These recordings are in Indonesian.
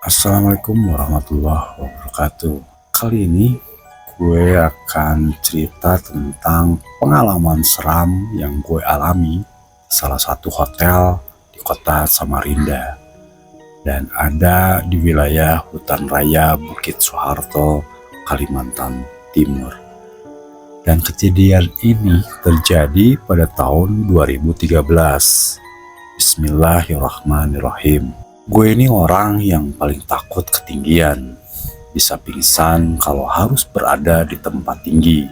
Assalamualaikum warahmatullahi wabarakatuh. Kali ini gue akan cerita tentang pengalaman seram yang gue alami di salah satu hotel di kota Samarinda dan ada di wilayah hutan raya Bukit Soeharto, Kalimantan Timur. Dan kejadian ini terjadi pada tahun 2013. Bismillahirrahmanirrahim. Gue ini orang yang paling takut ketinggian, bisa pingsan kalau harus berada di tempat tinggi.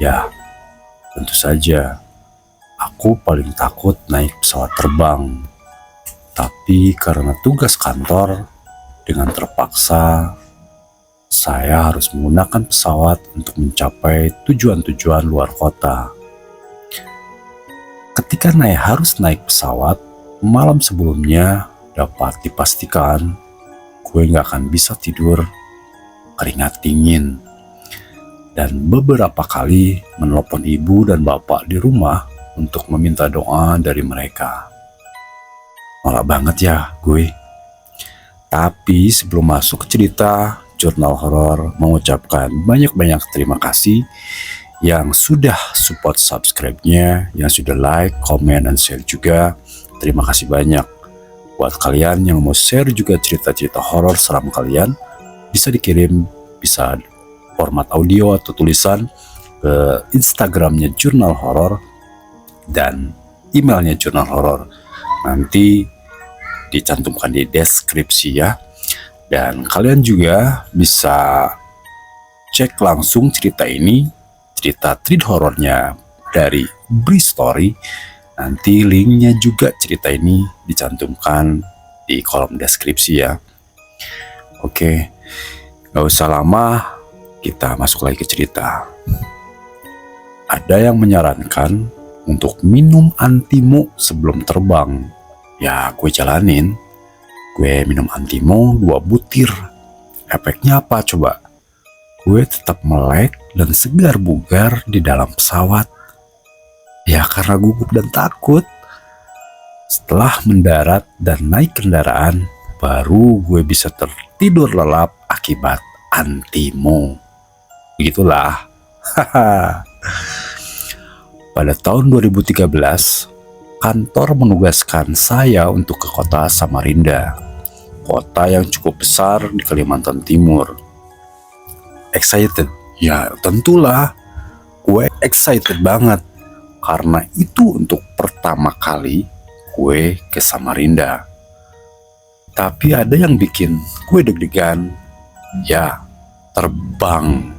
Ya, tentu saja, aku paling takut naik pesawat terbang. Tapi karena tugas kantor, dengan terpaksa, saya harus menggunakan pesawat untuk mencapai tujuan-tujuan luar kota. Ketika harus naik pesawat, malam sebelumnya dapat dipastikan gue gak akan bisa tidur, keringat dingin. Dan beberapa kali menelpon ibu dan bapak di rumah untuk meminta doa dari mereka. Norak banget ya gue. Tapi sebelum masuk ke cerita, Jurnal Horor mengucapkan banyak-banyak terima kasih yang sudah support subscribe-nya, yang sudah like, comment, dan share juga. Terima kasih banyak. Buat kalian yang mau share juga cerita-cerita horor seram kalian, bisa dikirim, bisa format audio atau tulisan ke Instagramnya Jurnal Horor dan emailnya Jurnal Horor. Nanti dicantumkan di deskripsi ya. Dan kalian juga bisa cek langsung cerita ini, cerita treat horornya dari Bristory. Nanti linknya juga cerita ini dicantumkan di kolom deskripsi ya. Oke, gak usah lama, kita masuk lagi ke cerita. Ada yang menyarankan untuk minum antimo sebelum terbang. Ya gue jalanin. Gue minum antimo 2 butir. Efeknya apa coba? Gue tetap melek dan segar bugar di dalam pesawat. Ya karena gugup dan takut. Setelah mendarat dan naik kendaraan, baru gue bisa tertidur lelap akibat antimo. Begitulah. Pada tahun 2013, kantor menugaskan saya untuk ke kota Samarinda, kota yang cukup besar di Kalimantan Timur. Excited? Ya tentulah, gue excited banget. Karena itu untuk pertama kali gue ke Samarinda. Tapi ada yang bikin gue deg-degan. Ya, terbang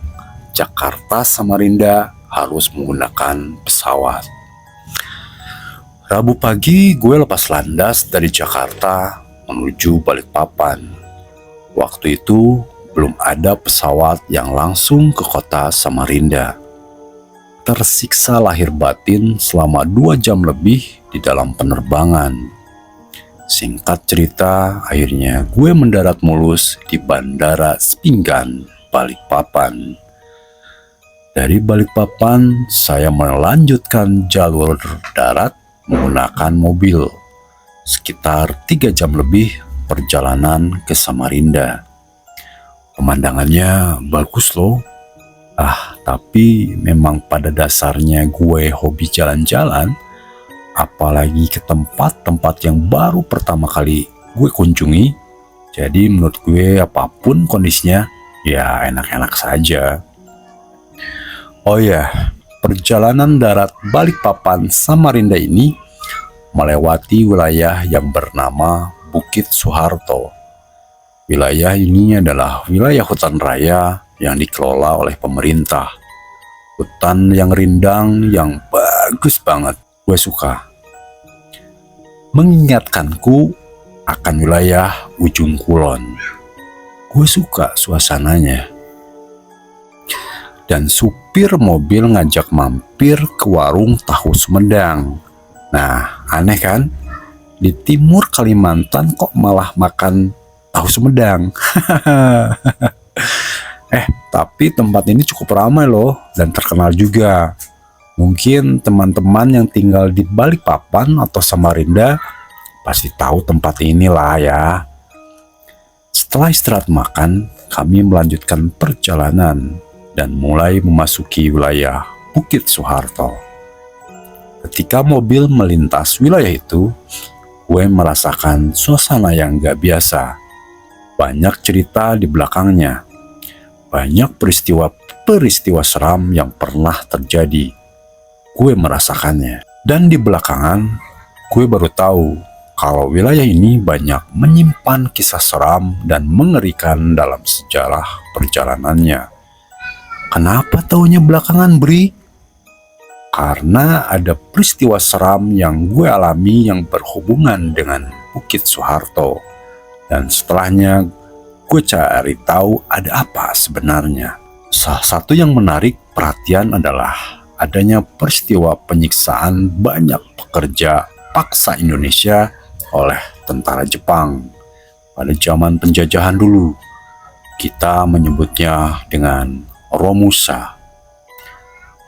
Jakarta Samarinda harus menggunakan pesawat. Rabu pagi gue lepas landas dari Jakarta menuju Balikpapan. Waktu itu belum ada pesawat yang langsung ke kota Samarinda. Tersiksa lahir batin selama 2 jam lebih di dalam penerbangan. Singkat cerita, akhirnya gue mendarat mulus di Bandara Spinggan, Balikpapan. Dari Balikpapan, saya melanjutkan jalur darat menggunakan mobil. Sekitar 3 jam lebih perjalanan ke Samarinda. Pemandangannya bagus loh. Tapi memang pada dasarnya gue hobi jalan-jalan, apalagi ke tempat-tempat yang baru pertama kali gue kunjungi. Jadi menurut gue apapun kondisinya, ya enak-enak saja. Oh ya, perjalanan darat Balikpapan Samarinda ini melewati wilayah yang bernama Bukit Soeharto. Wilayah ini adalah wilayah hutan raya yang dikelola oleh pemerintah. Hutan yang rindang yang bagus banget, gue suka. Mengingatkanku akan wilayah Ujung Kulon. Gue suka suasananya. Dan supir mobil ngajak mampir ke warung tahu Sumedang. Nah, aneh kan? Di timur Kalimantan kok malah makan tahu Sumedang. Tapi tempat ini cukup ramai loh dan terkenal juga. Mungkin teman-teman yang tinggal di Balikpapan atau Samarinda pasti tahu tempat ini lah ya. Setelah istirahat makan, kami melanjutkan perjalanan dan mulai memasuki wilayah Bukit Soeharto. Ketika mobil melintas wilayah itu, gue merasakan suasana yang gak biasa. Banyak cerita di belakangnya. Banyak peristiwa seram yang pernah terjadi. Gue merasakannya. Dan di belakangan, gue baru tahu kalau wilayah ini banyak menyimpan kisah seram dan mengerikan dalam sejarah perjalanannya. Kenapa taunya belakangan, Bri? Karena ada peristiwa seram yang gue alami yang berhubungan dengan Bukit Soeharto. Dan setelahnya gue cari tahu ada apa sebenarnya. Salah satu yang menarik perhatian adalah adanya peristiwa penyiksaan banyak pekerja paksa Indonesia oleh tentara Jepang pada zaman penjajahan dulu. Kita menyebutnya dengan Romusa.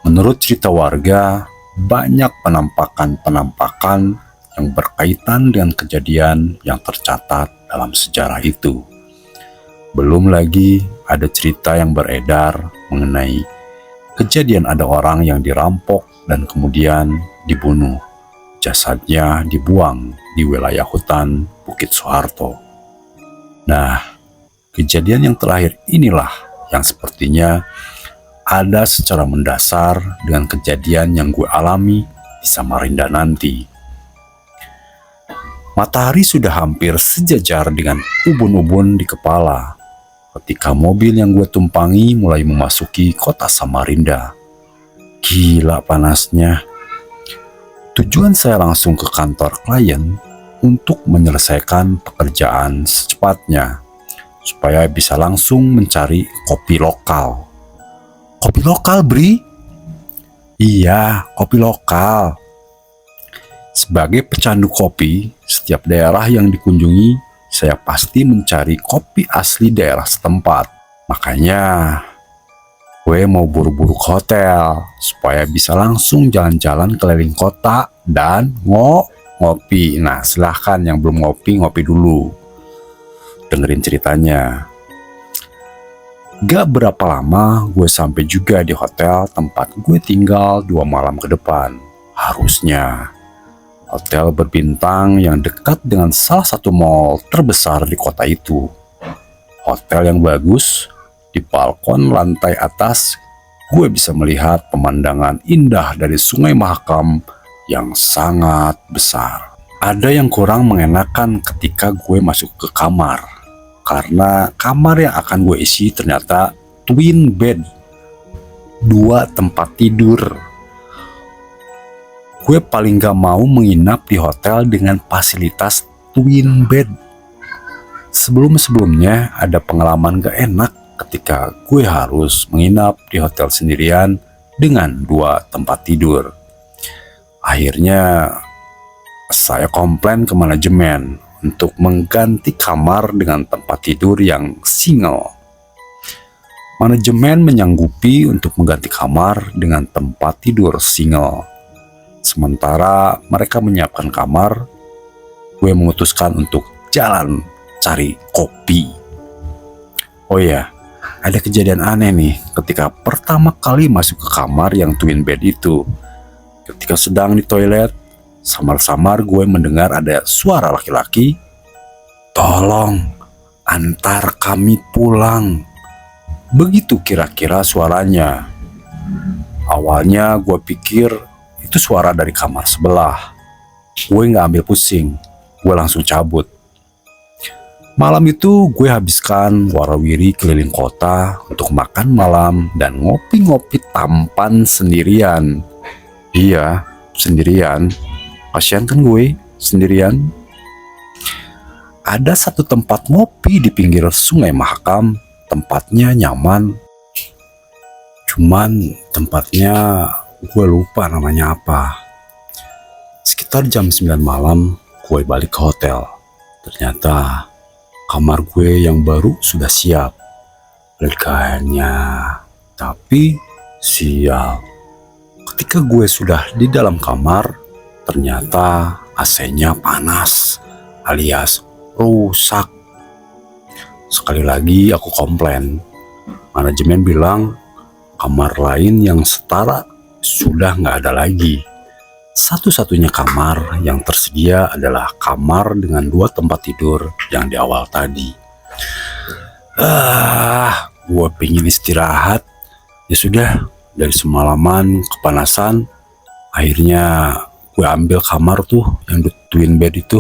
Menurut cerita warga, banyak penampakan-penampakan yang berkaitan dengan kejadian yang tercatat dalam sejarah itu. Belum lagi ada cerita yang beredar mengenai kejadian ada orang yang dirampok dan kemudian dibunuh. Jasadnya dibuang di wilayah hutan Bukit Soeharto. Nah, kejadian yang terakhir inilah yang sepertinya ada secara mendasar dengan kejadian yang gue alami di Samarinda nanti. Matahari sudah hampir sejajar dengan ubun-ubun di kepala ketika mobil yang gue tumpangi mulai memasuki kota Samarinda. Gila panasnya. Tujuan saya langsung ke kantor klien untuk menyelesaikan pekerjaan secepatnya, supaya bisa langsung mencari kopi lokal. Kopi lokal, Bri? Iya, kopi lokal. Sebagai pecandu kopi, setiap daerah yang dikunjungi, saya pasti mencari kopi asli daerah setempat. Makanya, gue mau buru-buru ke hotel supaya bisa langsung jalan-jalan keliling kota dan ngopi. Nah, silahkan yang belum ngopi dulu. Dengerin ceritanya. Gak berapa lama gue sampai juga di hotel tempat gue tinggal 2 malam ke depan. Harusnya hotel berbintang yang dekat dengan salah satu mall terbesar di kota itu. Hotel yang bagus. Di balkon lantai atas, gue bisa melihat pemandangan indah dari Sungai Mahakam yang sangat besar. Ada yang kurang mengenakan ketika gue masuk ke kamar, karena kamar yang akan gue isi ternyata twin bed, 2 tempat tidur. Gue paling gak mau menginap di hotel dengan fasilitas twin bed. Sebelumnya ada pengalaman gak enak ketika gue harus menginap di hotel sendirian dengan 2 tempat tidur. Akhirnya saya komplain ke manajemen untuk mengganti kamar dengan tempat tidur yang single. Manajemen menyanggupi untuk mengganti kamar dengan tempat tidur single. Sementara mereka menyiapkan kamar, gue memutuskan untuk jalan cari kopi. Oh ya, ada kejadian aneh nih ketika pertama kali masuk ke kamar yang twin bed itu. Ketika sedang di toilet, samar-samar gue mendengar ada suara laki-laki, "Tolong, antar kami pulang." Begitu kira-kira suaranya. Awalnya gue pikir itu suara dari kamar sebelah. Gue gak ambil pusing, gue langsung cabut. Malam itu gue habiskan warawiri keliling kota untuk makan malam dan ngopi-ngopi tampan sendirian. Iya, sendirian. Kasian kan gue sendirian. Ada satu tempat ngopi di pinggir Sungai Mahakam. Tempatnya nyaman. Cuman tempatnya gue lupa namanya apa. Sekitar jam 9 malam gue balik ke hotel. Ternyata kamar gue yang baru sudah siap. Leganya. Tapi sial. Ketika gue sudah di dalam kamar, ternyata AC-nya panas alias rusak. Sekali lagi aku komplain. Manajemen bilang kamar lain yang setara sudah nggak ada lagi. Satu-satunya kamar yang tersedia adalah kamar dengan 2 tempat tidur yang di awal tadi. Gue pengen istirahat. Ya sudah, dari semalaman kepanasan, akhirnya gue ambil kamar tuh yang twin bed itu.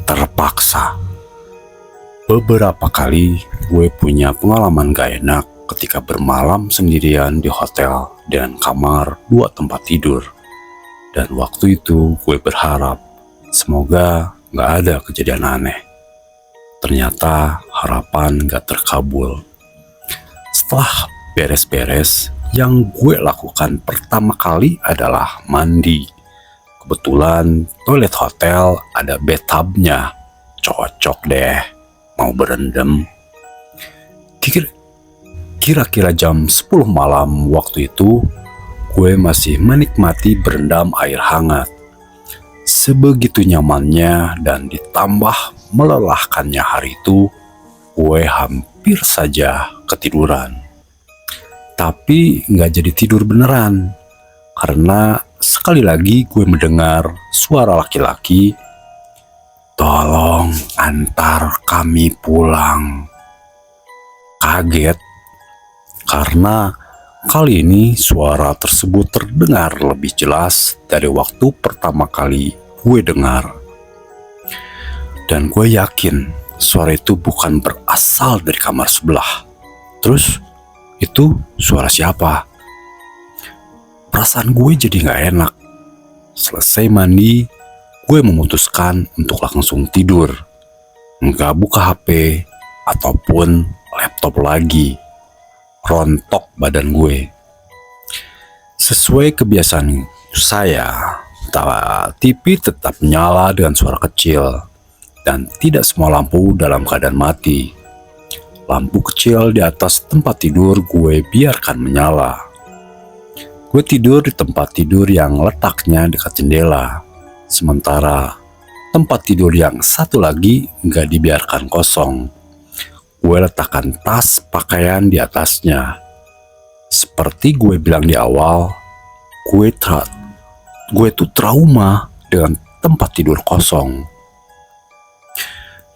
Terpaksa. Beberapa kali gue punya pengalaman gak enak ketika bermalam sendirian di hotel dengan kamar 2 tempat tidur. Dan waktu itu gue berharap semoga gak ada kejadian aneh. Ternyata harapan gak terkabul. Setelah beres-beres, yang gue lakukan pertama kali adalah mandi. Kebetulan toilet hotel ada bathtubnya. Cocok deh mau berendam. Kira-kira jam 10 malam waktu itu, gue masih menikmati berendam air hangat. Sebegitu nyamannya dan ditambah melelahkannya hari itu, gue hampir saja ketiduran. Tapi gak jadi tidur beneran, karena sekali lagi gue mendengar suara laki-laki, "Tolong antar kami pulang." Kaget, karena kali ini suara tersebut terdengar lebih jelas dari waktu pertama kali gue dengar. Dan gue yakin suara itu bukan berasal dari kamar sebelah. Terus, itu suara siapa? Perasaan gue jadi gak enak. Selesai mandi, gue memutuskan untuk langsung tidur. Nggak buka HP ataupun laptop lagi. Rontok badan gue. Sesuai kebiasaan saya, TV tetap nyala dengan suara kecil. Dan tidak semua lampu dalam keadaan mati. Lampu kecil di atas tempat tidur gue biarkan menyala. Gue tidur di tempat tidur yang letaknya dekat jendela. Sementara tempat tidur yang satu lagi nggak dibiarkan kosong. Gue letakkan tas pakaian di atasnya. Seperti gue bilang di awal, gue tuh trauma dengan tempat tidur kosong.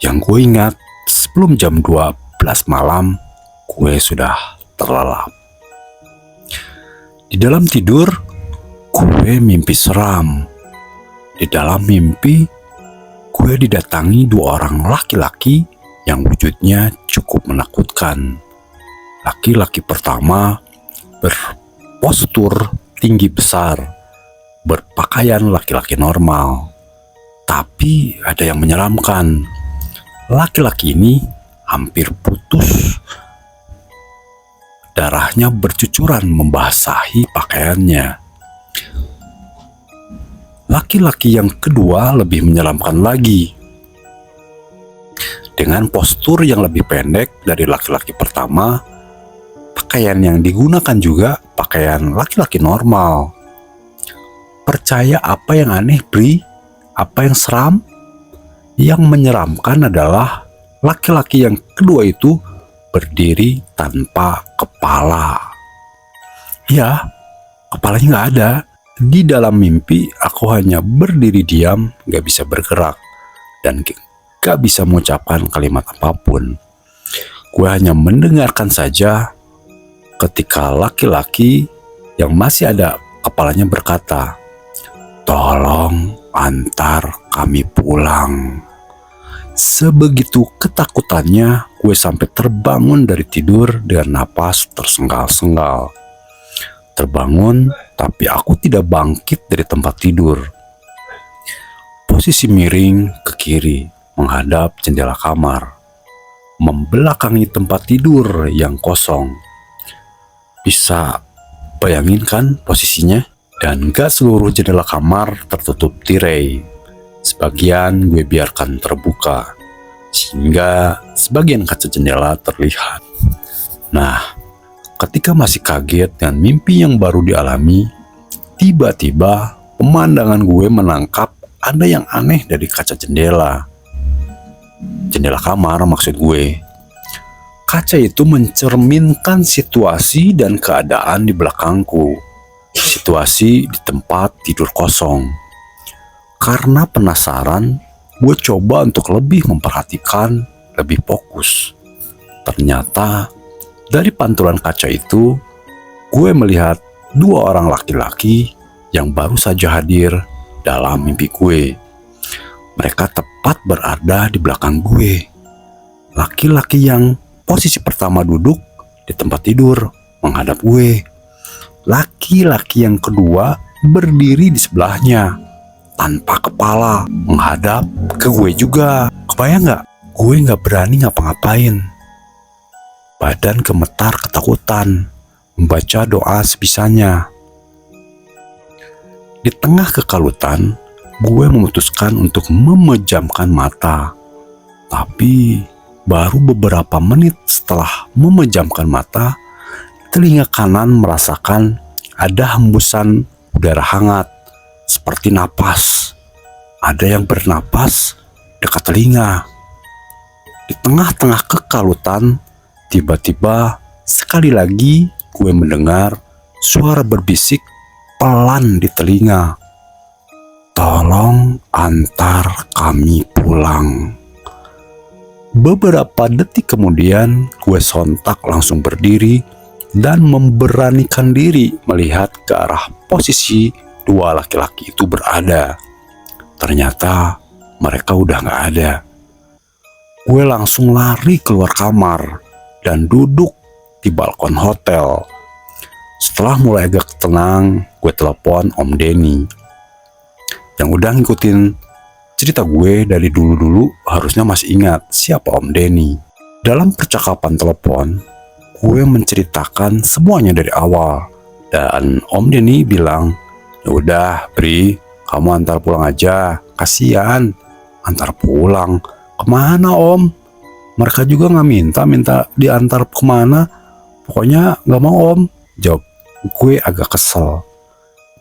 Yang gue ingat, sebelum jam 12 malam, gue sudah terlelap. Di dalam tidur, gue mimpi seram. Di dalam mimpi, gue didatangi 2 orang laki-laki yang wujudnya cukup menakutkan. Laki-laki pertama berpostur tinggi besar, berpakaian laki-laki normal. Tapi ada yang menyeramkan. Laki-laki ini hampir putus. Darahnya bercucuran membasahi pakaiannya. Laki-laki yang kedua lebih menyeramkan lagi. Dengan postur yang lebih pendek dari laki-laki pertama, pakaian yang digunakan juga pakaian laki-laki normal. Percaya apa yang aneh, Bri? Apa yang seram? Yang menyeramkan adalah laki-laki yang kedua itu berdiri tanpa kepala. Ya, kepalanya nggak ada. Di dalam mimpi, aku hanya berdiri diam, gak bisa bergerak, dan gak bisa mengucapkan kalimat apapun. Gue hanya mendengarkan saja ketika laki-laki yang masih ada kepalanya berkata, "Tolong antar kami pulang." Sebegitu ketakutannya, gue sampai terbangun dari tidur dengan napas tersenggal-senggal. Terbangun, tapi aku tidak bangkit dari tempat tidur. Posisi miring ke kiri, menghadap jendela kamar, membelakangi tempat tidur yang kosong. Bisa bayangin kan posisinya? Dan gak seluruh jendela kamar tertutup tirai. Sebagian gue biarkan terbuka, sehingga sebagian kaca jendela terlihat. Nah, ketika masih kaget dengan mimpi yang baru dialami, tiba-tiba pemandangan gue menangkap ada yang aneh dari kaca jendela. jendela kamar maksud gue. Kaca itu mencerminkan situasi dan keadaan di belakangku. Situasi di tempat tidur kosong. Karena penasaran, gue coba untuk lebih memperhatikan, lebih fokus. Ternyata dari pantulan kaca itu, gue melihat dua orang laki-laki yang baru saja hadir dalam mimpi gue. Mereka tepat berada di belakang gue. Laki-laki yang posisi pertama duduk di tempat tidur menghadap gue. Laki-laki yang kedua berdiri di sebelahnya tanpa kepala menghadap ke gue juga. Kebayang gak? Gue gak berani ngapa-ngapain. Badan gemetar ketakutan, membaca doa sebisanya. Di tengah kekalutan, gue memutuskan untuk memejamkan mata. Tapi baru beberapa menit setelah memejamkan mata, telinga kanan merasakan ada hembusan udara hangat seperti napas. Ada yang bernapas dekat telinga. Di tengah-tengah kekalutan, tiba-tiba sekali lagi gue mendengar suara berbisik pelan di telinga. Tolong antar kami pulang. Beberapa detik kemudian, gue sontak langsung berdiri dan memberanikan diri melihat ke arah posisi dua laki-laki itu berada. Ternyata mereka udah gak ada. Gue langsung lari keluar kamar dan duduk di balkon hotel. Setelah mulai agak tenang, gue telepon Om Denny yang udah ngikutin cerita gue dari dulu-dulu, harusnya masih ingat siapa Om Denny. Dalam percakapan telepon, gue menceritakan semuanya dari awal. Dan Om Denny bilang, "Ya udah, Bri, kamu antar pulang aja. Kasian, antar pulang. Kemana, Om? Mereka juga nggak minta diantar kemana. Pokoknya nggak mau, Om." Jawab gue agak kesel.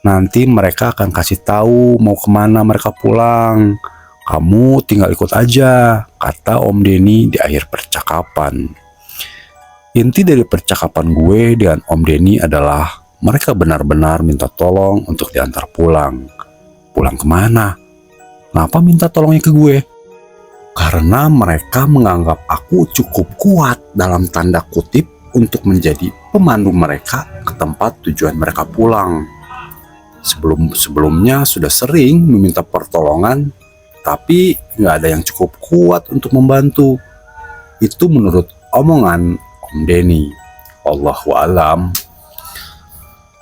"Nanti mereka akan kasih tahu mau kemana mereka pulang. Kamu tinggal ikut aja," kata Om Denny di akhir percakapan. Inti dari percakapan gue dengan Om Denny adalah mereka benar-benar minta tolong untuk diantar pulang. Pulang kemana? Kenapa minta tolongnya ke gue? Karena mereka menganggap aku cukup kuat dalam tanda kutip untuk menjadi pemandu mereka ke tempat tujuan mereka pulang. Sebelumnya sudah sering meminta pertolongan, tapi nggak ada yang cukup kuat untuk membantu. Itu menurut omongan Om Denny. Allahu a'lam.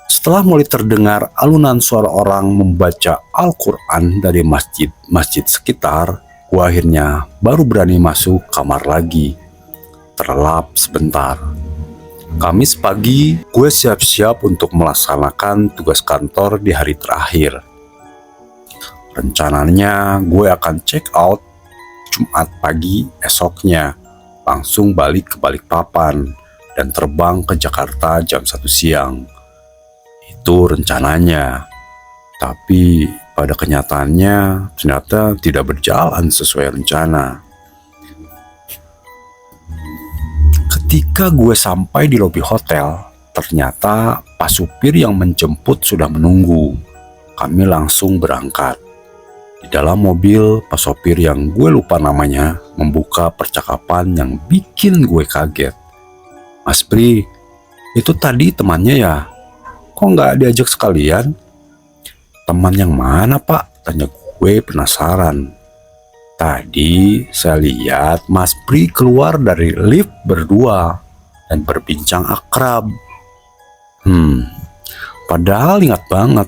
Setelah mulai terdengar alunan suara orang membaca Al-Quran dari masjid sekitar, gue akhirnya baru berani masuk kamar lagi. Terlelap sebentar. Kamis pagi, gue siap-siap untuk melaksanakan tugas kantor di hari terakhir. Rencananya gue akan check out Jumat pagi esoknya, langsung balik ke Balikpapan dan terbang ke Jakarta jam 1 siang. Itu rencananya. Tapi pada kenyataannya ternyata tidak berjalan sesuai rencana. Ketika gue sampai di lobi hotel, ternyata pas supir yang menjemput sudah menunggu. Kami langsung berangkat. Di dalam mobil, pas sopir yang gue lupa namanya membuka percakapan yang bikin gue kaget. "Mas Pri, itu tadi temannya ya? Kok nggak diajak sekalian?" "Teman yang mana, Pak?" tanya gue penasaran. "Tadi saya lihat Mas Pri keluar dari lift berdua dan berbincang akrab." Padahal ingat banget.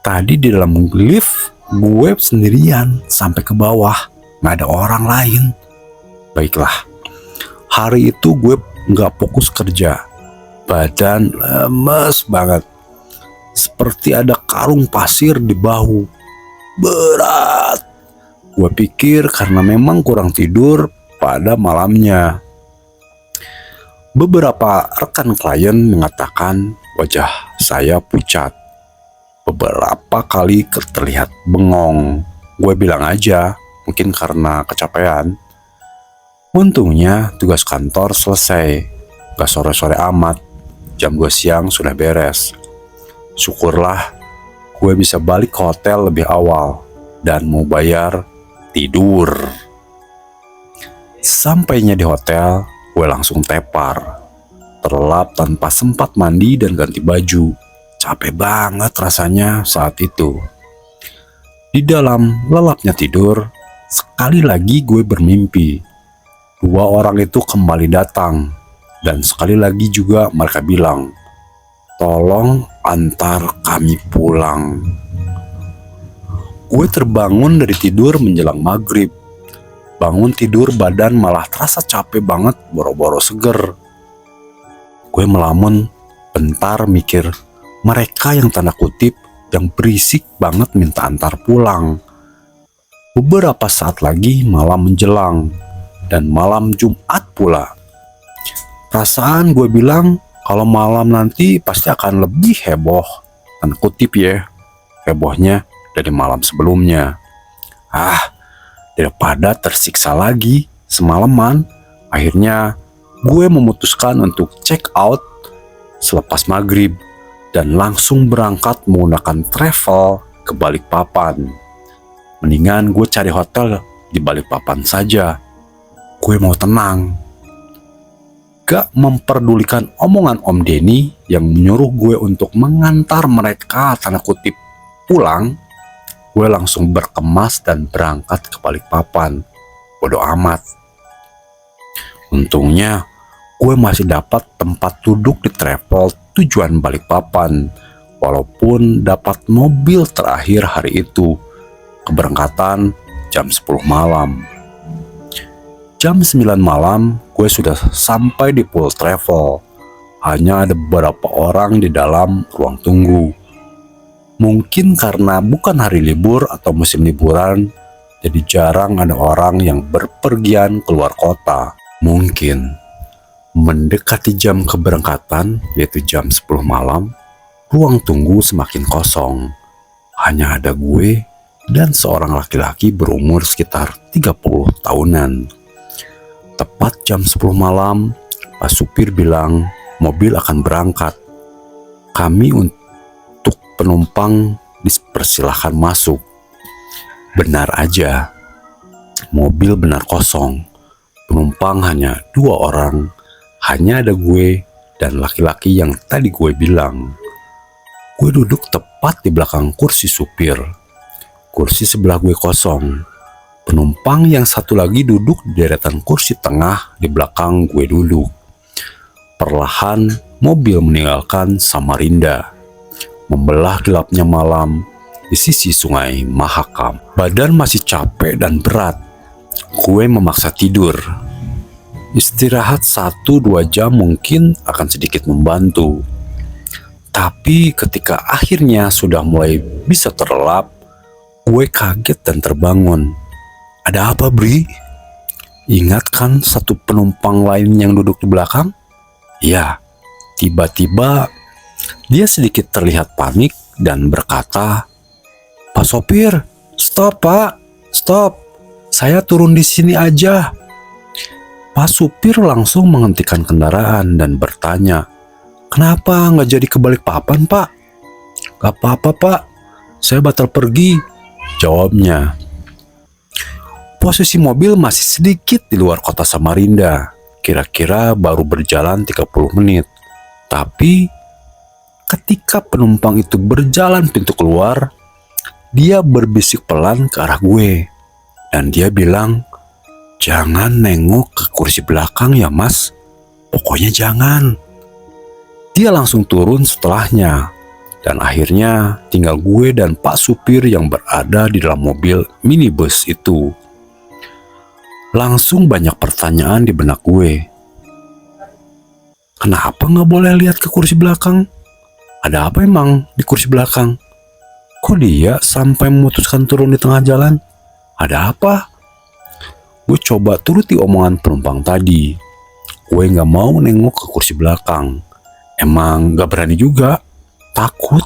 Tadi di dalam lift gue sendirian sampai ke bawah, gak ada orang lain. Baiklah, hari itu gue gak fokus kerja. Badan lemes banget, seperti ada karung pasir di bahu. Berat. Gue pikir karena memang kurang tidur pada malamnya. Beberapa rekan klien mengatakan wajah saya pucat. Beberapa kali terlihat bengong. Gue bilang aja, mungkin karena kecapean. Untungnya tugas kantor selesai. Gak sore-sore amat, jam 2 siang sudah beres. Syukurlah gue bisa balik ke hotel lebih awal dan mau bayar tidur. Sampainya di hotel, gue langsung tepar. Terlelap tanpa sempat mandi dan ganti baju. Capek banget rasanya saat itu. Di dalam lelapnya tidur, sekali lagi gue bermimpi. 2 orang itu kembali datang. Dan sekali lagi juga mereka bilang, "Tolong antar kami pulang." Gue terbangun dari tidur menjelang maghrib. Bangun tidur badan malah terasa capek banget, boro-boro seger. Gue melamun bentar mikir, mereka yang tanda kutip yang berisik banget minta antar pulang. Beberapa saat lagi malam menjelang, dan malam Jumat pula. Perasaan gue bilang kalau malam nanti pasti akan lebih heboh, tanda kutip ya, hebohnya dari malam sebelumnya. Daripada tersiksa lagi semalaman, akhirnya gue memutuskan untuk check out selepas maghrib dan langsung berangkat menggunakan travel ke Balikpapan. Mendingan gue cari hotel di Balikpapan saja. Gue mau tenang. Gak memperdulikan omongan Om Denny yang menyuruh gue untuk mengantar mereka tanda kutip pulang, gue langsung berkemas dan berangkat ke Balikpapan. Bodoh amat. Untungnya gue masih dapat tempat duduk di travel tujuan Balikpapan, walaupun dapat mobil terakhir hari itu, keberangkatan jam 10 malam. Jam 9 malam, gue sudah sampai di pool travel. Hanya ada beberapa orang di dalam ruang tunggu. Mungkin karena bukan hari libur atau musim liburan, jadi jarang ada orang yang berpergian keluar kota. Mungkin mendekati jam keberangkatan, yaitu jam 10 malam, ruang tunggu semakin kosong. Hanya ada gue dan seorang laki-laki berumur sekitar 30 tahunan. Tepat jam 10 malam, Pak supir bilang mobil akan berangkat. Kami untuk penumpang dipersilahkan masuk. Benar aja, mobil benar kosong. Penumpang hanya 2 orang, hanya ada gue dan laki-laki yang tadi gue bilang. Gue duduk tepat di belakang kursi supir. Kursi sebelah gue kosong. Penumpang yang satu lagi duduk di deretan kursi tengah di belakang gue duduk. Perlahan mobil meninggalkan Samarinda, membelah gelapnya malam di sisi sungai Mahakam. Badan masih capek dan berat. Gue memaksa tidur. Istirahat 1-2 jam mungkin akan sedikit membantu. Tapi ketika akhirnya sudah mulai bisa terlelap, gue kaget dan terbangun. Ada apa, Bri? Ingat kan satu penumpang lain yang duduk di belakang? Ya, tiba-tiba dia sedikit terlihat panik dan berkata, "Pak sopir, stop Pak, stop. Saya turun di sini aja." Pak supir langsung menghentikan kendaraan dan bertanya, "Kenapa nggak jadi ke Balikpapan, Pak?" "Gak apa-apa, Pak. Saya batal pergi," jawabnya. Posisi mobil masih sedikit di luar kota Samarinda, kira-kira baru berjalan 30 menit. Tapi ketika penumpang itu berjalan pintu keluar, dia berbisik pelan ke arah gue. Dan dia bilang, "Jangan nengok ke kursi belakang ya Mas, pokoknya jangan." Dia langsung turun setelahnya. Dan akhirnya tinggal gue dan Pak supir yang berada di dalam mobil minibus itu. Langsung banyak pertanyaan di benak gue. Kenapa nggak boleh lihat ke kursi belakang? Ada apa emang di kursi belakang? Kok dia sampai memutuskan turun di tengah jalan? Ada apa? Gue coba turuti omongan penumpang tadi. Gue nggak mau nengok ke kursi belakang. Emang nggak berani juga, takut.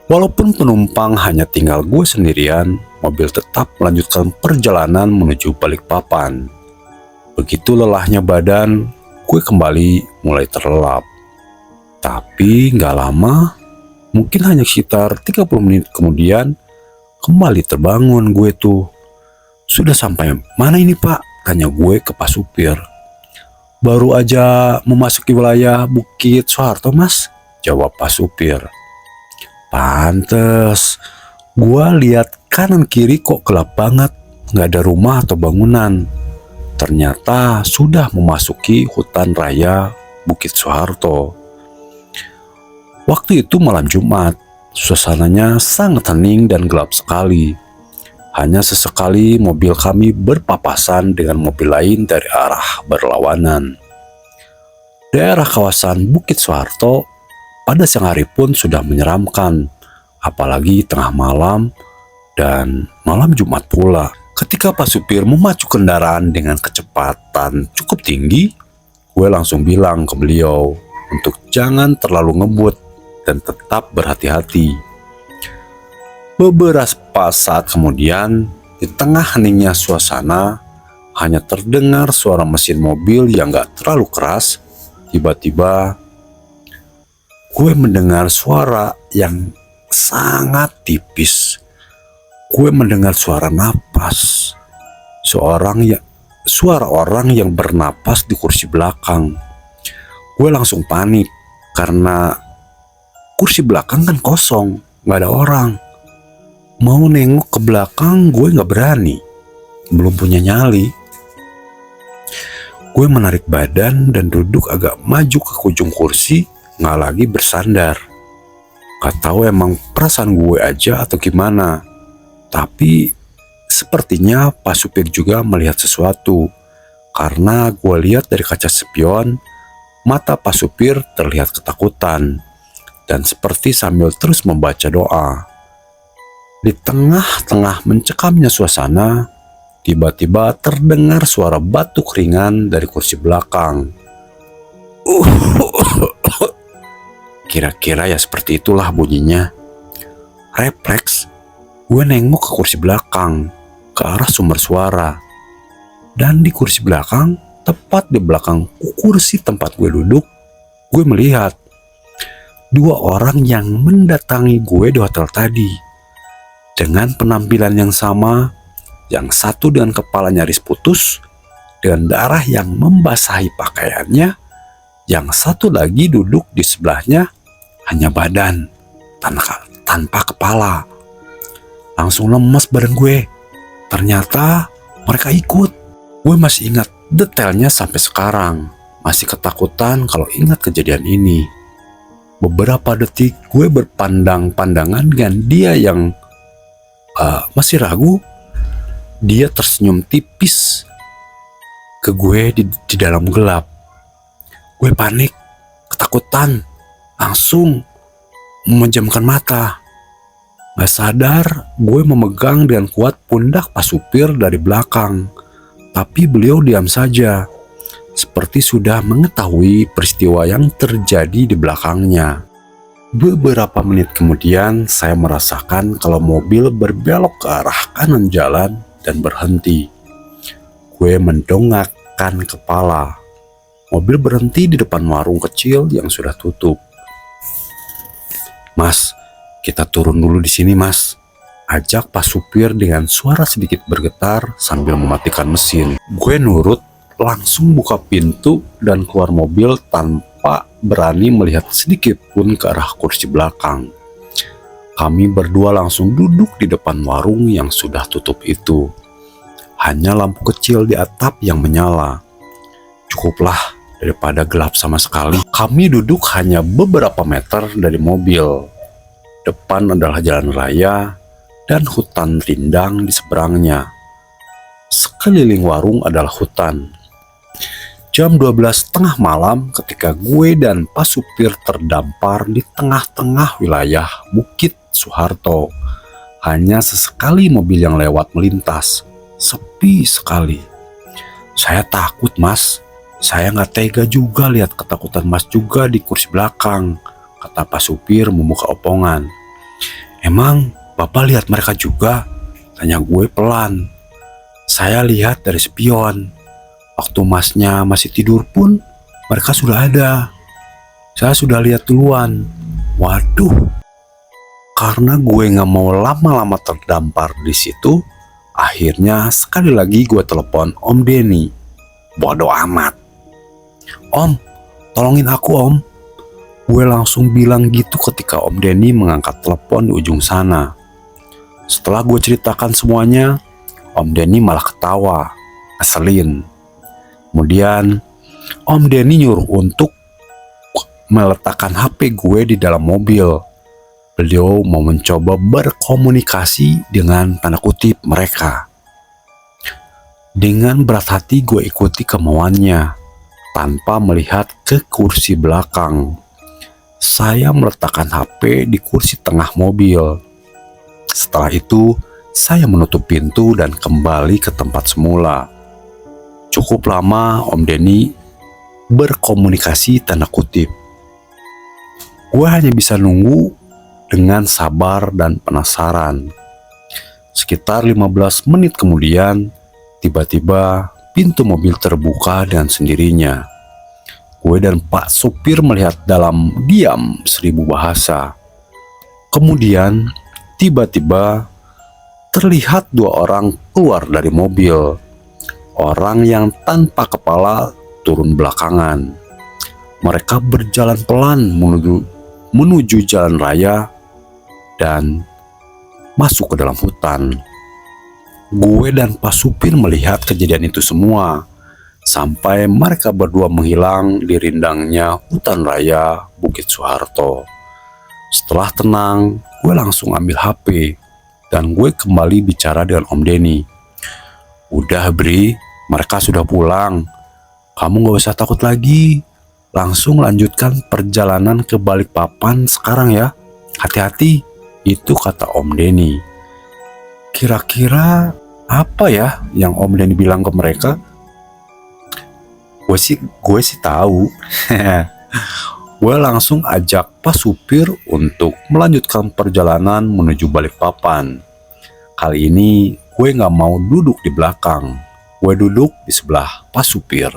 Walaupun penumpang hanya tinggal gue sendirian, mobil tetap melanjutkan perjalanan menuju Balikpapan. Begitu lelahnya badan, gue kembali mulai terlelap. Tapi nggak lama, mungkin hanya sekitar 30 menit kemudian, kembali terbangun gue tuh. Sudah sampai mana ini pak? Tanya gue ke Pak Supir. Baru aja memasuki wilayah Bukit Soeharto mas, jawab Pak Supir. Pantes, gua lihat kanan kiri kok gelap banget, nggak ada rumah atau bangunan. Ternyata sudah memasuki hutan raya Bukit Soeharto. Waktu itu malam Jumat, suasananya sangat hening dan gelap sekali. Hanya sesekali mobil kami berpapasan dengan mobil lain dari arah berlawanan. Daerah kawasan Bukit Soeharto pada siang hari pun sudah menyeramkan, apalagi tengah malam dan malam Jumat pula. Ketika Pak Supir memacu kendaraan dengan kecepatan cukup tinggi, gue langsung bilang ke beliau untuk jangan terlalu ngebut dan tetap berhati-hati. Beberapa saat kemudian, di tengah heningnya suasana, hanya terdengar suara mesin mobil yang gak terlalu keras. Tiba-tiba gue mendengar suara yang sangat tipis. Gue mendengar suara napas. Suara orang yang bernapas di kursi belakang. Gue langsung panik karena kursi belakang kan kosong, gak ada orang. Mau nengok ke belakang gue gak berani, belum punya nyali. Gue menarik badan dan duduk agak maju ke ujung kursi, nggak lagi bersandar. Gak tahu emang perasaan gue aja atau gimana. Tapi sepertinya Pak Supir juga melihat sesuatu. Karena gue lihat dari kaca spion, mata Pak Supir terlihat ketakutan. Dan seperti sambil terus membaca doa. Di tengah-tengah mencekamnya suasana, tiba-tiba terdengar suara batuk ringan dari kursi belakang. Kira-kira ya seperti itulah bunyinya. Refleks, gue nengok ke kursi belakang, ke arah sumber suara. Dan di kursi belakang, tepat di belakang kursi tempat gue duduk, gue melihat dua orang yang mendatangi gue di hotel tadi. Dengan penampilan yang sama, yang satu dengan kepala nyaris putus, dengan darah yang membasahi pakaiannya, yang satu lagi duduk di sebelahnya hanya badan, tanpa kepala. Langsung lemes badan gue. Ternyata mereka ikut. Gue masih ingat detailnya sampai sekarang. Masih ketakutan kalau ingat kejadian ini. Beberapa detik gue berpandang-pandangan dengan dia yang masih ragu. Dia tersenyum tipis ke gue di dalam gelap. Gue panik, ketakutan, langsung memejamkan mata. Gak sadar, gue memegang dengan kuat pundak Pak Supir dari belakang. Tapi beliau diam saja, seperti sudah mengetahui peristiwa yang terjadi di belakangnya. Beberapa menit kemudian, saya merasakan kalau mobil berbelok ke arah kanan jalan dan berhenti. Gue mendongakkan kepala. Mobil berhenti di depan warung kecil yang sudah tutup. Mas, kita turun dulu di sini mas, ajak Pak Supir dengan suara sedikit bergetar sambil mematikan mesin. Gue nurut, langsung buka pintu dan keluar mobil tanpa berani melihat sedikit pun ke arah kursi belakang. Kami berdua langsung duduk di depan warung yang sudah tutup itu. Hanya lampu kecil di atap yang menyala. Cukuplah daripada gelap sama sekali. Kami duduk hanya beberapa meter dari mobil. Depan adalah jalan raya dan hutan rindang di seberangnya. Sekeliling warung adalah hutan. Jam 12 tengah malam ketika gue dan Pak Supir terdampar di tengah-tengah wilayah Bukit Soeharto. Hanya sesekali mobil yang lewat melintas. Sepi sekali. Saya takut mas. Saya nggak tega juga lihat ketakutan mas juga di kursi belakang, kata Pak Supir membuka omongan. "Emang Bapak lihat mereka juga?" tanya gue pelan. "Saya lihat dari spion. Waktu Masnya masih tidur pun mereka sudah ada. Saya sudah lihat duluan." Waduh, karena gue gak mau lama-lama terdampar di situ, akhirnya sekali lagi gue telepon Om Denny. Bodoh amat. "Om, tolongin aku Om." Gue langsung bilang gitu ketika Om Denny mengangkat telepon di ujung sana. Setelah gue ceritakan semuanya, Om Denny malah ketawa, ngeselin. Kemudian Om Denny nyuruh untuk meletakkan HP gue di dalam mobil. Beliau mau mencoba berkomunikasi dengan tanda kutip mereka. Dengan berat hati gue ikuti kemauannya, tanpa melihat ke kursi belakang. Saya meletakkan HP di kursi tengah mobil. Setelah itu, saya menutup pintu dan kembali ke tempat semula. Cukup lama Om Denny berkomunikasi tanda kutip. Gue hanya bisa nunggu dengan sabar dan penasaran. Sekitar 15 menit kemudian, tiba-tiba pintu mobil terbuka dengan sendirinya. Gue dan Pak supir melihat dalam diam 1000 bahasa. Kemudian, tiba-tiba terlihat 2 orang keluar dari mobil. Orang yang tanpa kepala turun belakangan. Mereka berjalan pelan menuju jalan raya dan masuk ke dalam hutan. Gue dan Pak supir melihat kejadian itu semua sampai mereka berdua menghilang di rindangnya hutan raya Bukit Soeharto. Setelah tenang, gue langsung ambil HP dan gue kembali bicara dengan Om Denny. "Udah Bri, mereka sudah pulang. Kamu gak usah takut lagi. Langsung lanjutkan perjalanan ke Balikpapan sekarang ya. Hati-hati," itu kata Om Denny. Kira-kira apa ya yang Om Denny bilang ke mereka? Gue sih tahu. Gue langsung ajak Pak supir untuk melanjutkan perjalanan menuju Balikpapan. Kali ini gue gak mau duduk di belakang. Gue duduk di sebelah Pak supir.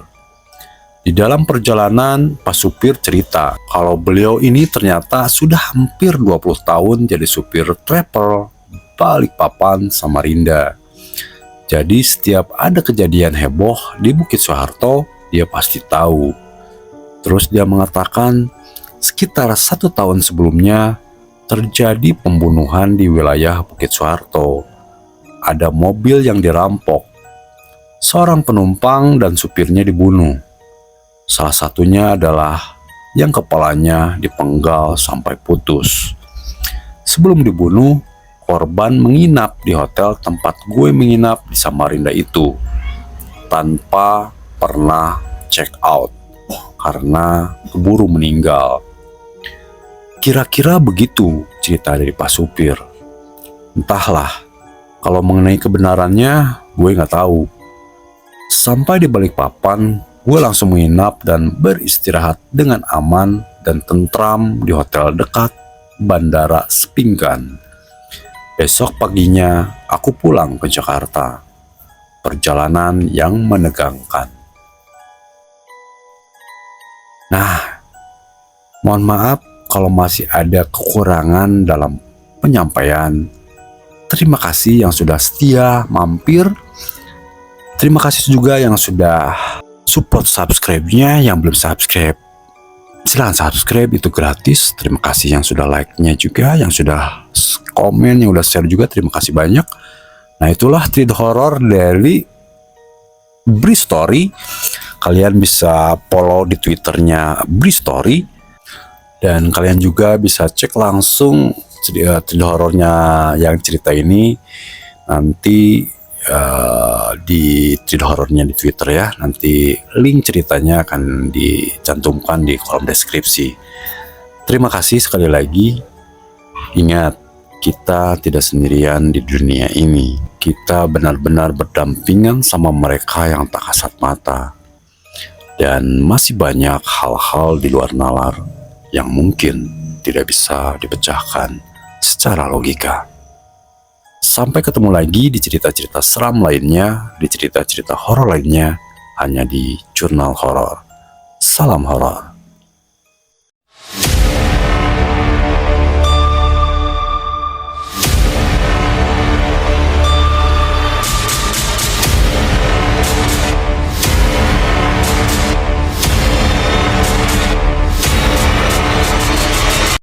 Di dalam perjalanan, Pak supir cerita kalau beliau ini ternyata sudah hampir 20 tahun jadi supir travel Balikpapan Samarinda. Jadi setiap ada kejadian heboh di Bukit Soeharto, dia pasti tahu. Terus dia mengatakan sekitar 1 tahun sebelumnya terjadi pembunuhan di wilayah Bukit Soeharto. Ada mobil yang dirampok. Seorang penumpang dan supirnya dibunuh. Salah satunya adalah yang kepalanya dipenggal sampai putus. Sebelum dibunuh, korban menginap di hotel tempat gue menginap di Samarinda itu tanpa pernah check out karena keburu meninggal. Kira-kira begitu cerita dari Pak supir. Entahlah, kalau mengenai kebenarannya gue nggak tahu. Sampai di Balikpapan, gue langsung menginap dan beristirahat dengan aman dan tentram di hotel dekat Bandara Sepinggan. Besok paginya aku pulang ke Jakarta. Perjalanan yang menegangkan. Nah, mohon maaf kalau masih ada kekurangan dalam penyampaian. Terima kasih yang sudah setia mampir. Terima kasih juga yang sudah support subscribe-nya. Yang belum subscribe, silahkan subscribe, itu gratis. Terima kasih yang sudah like-nya juga, yang sudah komen, yang udah share juga, terima kasih banyak. Nah, itulah cerita horor dari Bri Story. Kalian bisa follow di Twitternya Bri Story, dan kalian juga bisa cek langsung cerita horornya yang cerita ini nanti di cerita horornya di Twitter ya. Nanti link ceritanya akan dicantumkan di kolom deskripsi. Terima kasih sekali lagi. Ingat, kita tidak sendirian di dunia ini. Kita benar-benar berdampingan sama mereka yang tak kasat mata. Dan masih banyak hal-hal di luar nalar yang mungkin tidak bisa dipecahkan secara logika. Sampai ketemu lagi di cerita-cerita seram lainnya, di cerita-cerita horor lainnya, hanya di Jurnal Horor. Salam horor.